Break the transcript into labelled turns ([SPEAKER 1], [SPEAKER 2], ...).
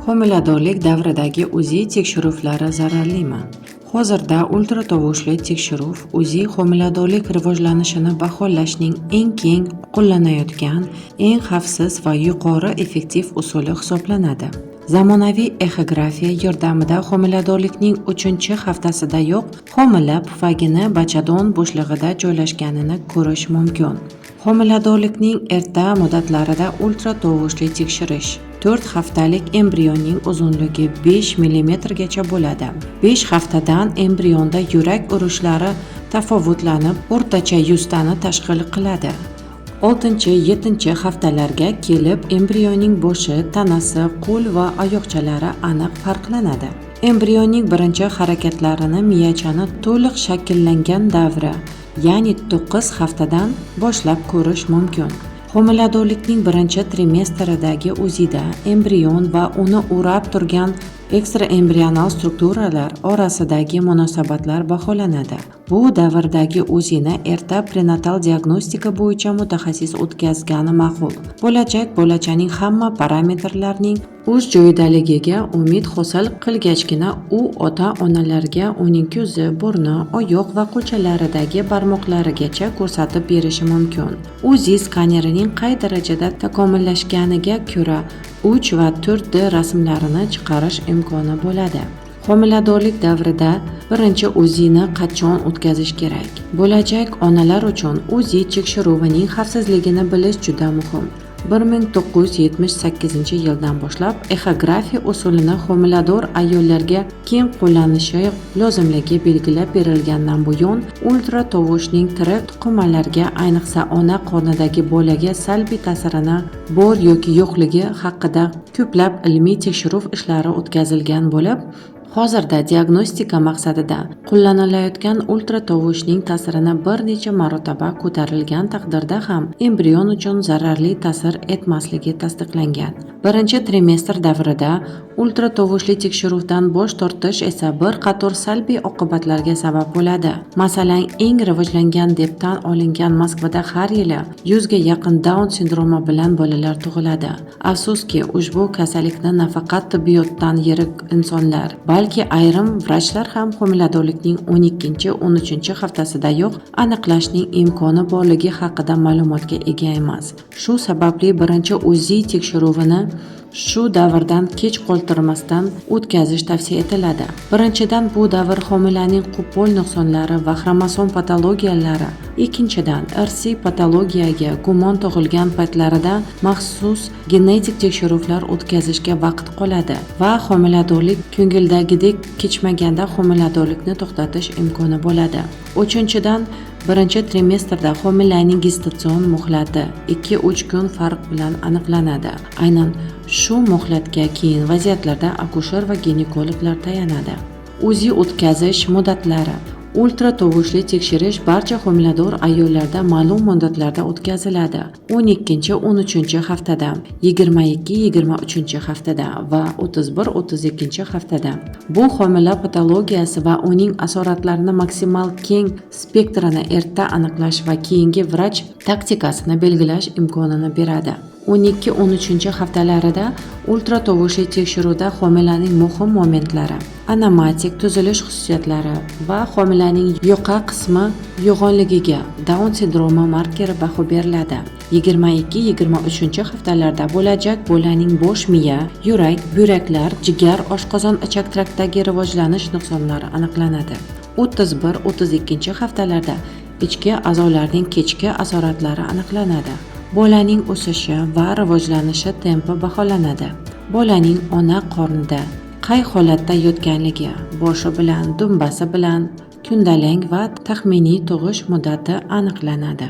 [SPEAKER 1] Homiladorlik davridagi UZI tekshiruvlari zararlimi? Hozirda ultratovushli tekshiruv UZI homiladorlik rivojlanishini baholashning eng keng qo'llanayotgan, eng xavfsiz va yuqori effektiv usuli hisoblanadi. Zamonaviy echografiya yordamida homiladorlikning 3-haftasidayoq homila pufagini bachadon bo'shlig'ida joylashganini ko'rish mumkin. Homiladorlikning erta muddatlarida ultratovushli tekshirish 4 haftalik embrionning uzunligi 5 mm gacha bo'ladi. 5 haftadan embrionda yurak urishlari tafovutlanib, o'rtacha 100 tani tashkil qiladi. 6-7 haftalarga kelib embrionning boshi, tanasi, qo'l va oyoqchalari aniq farqlanadi. Embrionning birinchi harakatlarini miyachani to'liq shakllangan davri, ya'ni 9 haftadan boshlab ko'rish mumkin. Homiladorlikning birinchi trimestridagi UZIda embrion va uni o'rab turgan ekstraembrional strukturalar orasidagi munosabatlar baholanadi. Bu davrdagi UZIni erta prenatal diagnostika bo'yicha mutaxassis o'tkazgani ma'qul. Bo'lajak bolachaning hamma parametrlarning o'z joyidaligiga umid hosil qilgachgina u ota-onalarga uning ko'zi, burni, oyoq va qo'lchalaridagi barmoqlarigacha ko'rsatib berishi mumkin. UZI skanerining qay darajada takomillashganiga ko'ra 3 va 4D rasmlarini chiqarish imkoni bo'ladi. Homiladorlik davrida birinchi UZIni qachon o'tkazish kerak? Bo'lajak onalar uchun UZI tekshiruvining xavfsizligini bilish juda muhim. 1978-yildan boshlab echografiya usulini homilador ayollarga keng qo'llanishi lozimligi belgilab berilgandan buyon ultratovushning tirik tuqmalarga, ayniqsa ona qornidagi bolaga salbiy ta'sirini bor yoki yo'qligi haqida ko'plab ilmiy tekshiruv ishlari o'tkazilgan bo'lib, hozirda diagnostika maqsadida qo'llanilayotgan ultratovushning ta'sirini bir necha marotaba ko'tarilgan taqdirda ham embrion uchun zararli ta'sir etmasligi tasdiqlangan. Birinchi trimestr davrida ultratovushli tekshiruvdan bosh tortish esa bir qator salbiy oqibatlarga sabab bo'ladi. Masalan, eng rivojlangan deb tan olingan Moskvada har yili 100 ga yaqin Down sindromi bilan bolalar tug'iladi. Afsuski, ushbu kasallikni nafaqat tibbiyotdan yirik insonlar, balki ayrim vrachlar ham homiladorlikning 12-13 haftasidayoq aniqlashning imkoni borligi haqida ma'lumotga ega emas. Shu sababli birinchi UZI tekshiruvini shu davrdan kech qoldirmasdan o'tkazish tavsiya etiladi. Birinchidan, bu davr homilaning qo'pol nuqsonlari va xromosom patologiyalari, ikkinchidan, irsiy patologiyaga gumon tug'ilgan paytlarida maxsus genetik tekshiruvlar o'tkazishga vaqt qoladi va homiladorlik ko'ngildagidek kechmaganda homiladorlikni to'xtatish imkoni bo'ladi. Uchinchidan, birinchi trimestrda homilaning gestatsion muhlati 2-3 kun farq bilan aniqlanadi. Aynan shu muhlatga keyin vaziyatlarda akusher va ginekologlar tayanadi. UZI o'tkazish muddatlari. Ultratovushli tekshirish barcha homilador ayollarda ma'lum muddatlarda o'tkaziladi. 12-13 haftada, 22-23 haftada va 31-32 haftada. Bu homila patologiyasi va uning asoratlarini maksimal keng spektrini erta aniqlash va keyingi vrach taktikasini belgilash imkonini beradi. 12-13 haftalarida ultratovushli tekshiruvda homilaning muhim momentlari, anomatik tuzilish xususiyatlari va homilaning yoqa qismi yo'g'onligiga Down sindromi markeri baho beriladi. 22-23 haftalarda bo'lajak bolaning bosh miya, yurak, buyraklar, jigar, oshqozon ichak traktidagi rivojlanish nuqsonlari aniqlanadi. 31-32 haftalarda ichki a'zolarning kechki asoratlari aniqlanadi. Bolaning o'sishi va rivojlanishi tempi baholanadi. Bolaning ona qornida qay holatda yotganligi, boshi bilan, dumbasi bilan, kundalang va taxminiy tug'ish muddati aniqlanadi.